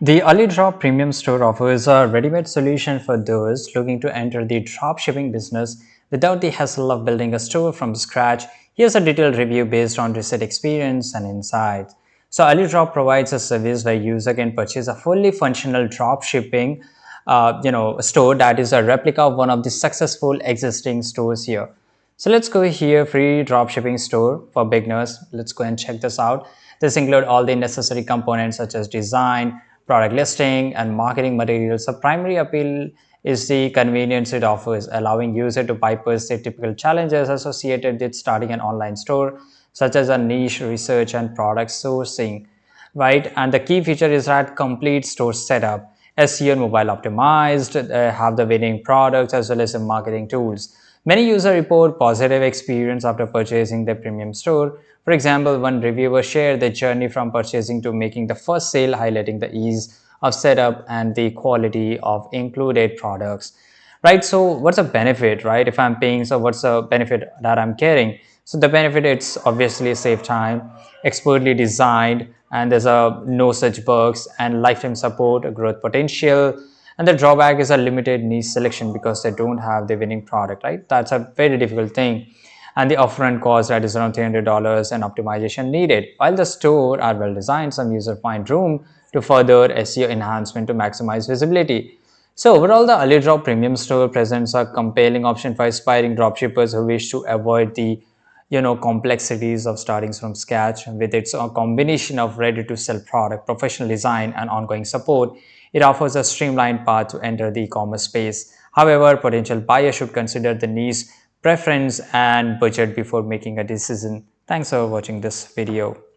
The Alidrop Premium Store offers a ready-made solution for those looking to enter the dropshipping business without the hassle of building a store from scratch. Here's a detailed review based on recent experience and insights. So Alidrop provides a service where user can purchase a fully functional dropshipping store that is a replica of one of the successful existing stores here. So let's go here, free dropshipping store for beginners. Let's go and check this out. This includes all the necessary components such as design, product listing, and marketing materials. The primary appeal is the convenience it offers, allowing user to bypass the typical challenges associated with starting an online store, such as a niche research and product sourcing, right? And the key feature is that complete store setup, SEO and mobile optimized, have the winning products as well as the marketing tools. Many users report positive experience after purchasing their premium store. For example, one reviewer shared their journey from purchasing to making the first sale, highlighting the ease of setup and the quality of included products. Right, so what's the benefit, right? If I'm paying, so what's the benefit that I'm getting? So the benefit, it's obviously save time, expertly designed, and there's a no such bugs and lifetime support, growth potential. And the drawback is a limited niche selection because they don't have the winning product, right? That's a very difficult thing. And the upfront cost, that is around $300, and optimization needed. While the store are well designed, some users find room to further SEO enhancement to maximize visibility. So overall, the Alidrop Premium Store presents a compelling option for aspiring dropshippers who wish to avoid the complexities of starting from scratch. With its combination of ready-to-sell product, professional design, and ongoing support, it offers a streamlined path to enter the e-commerce space. However, potential buyers should consider the niche preference and budget before making a decision. Thanks for watching this video.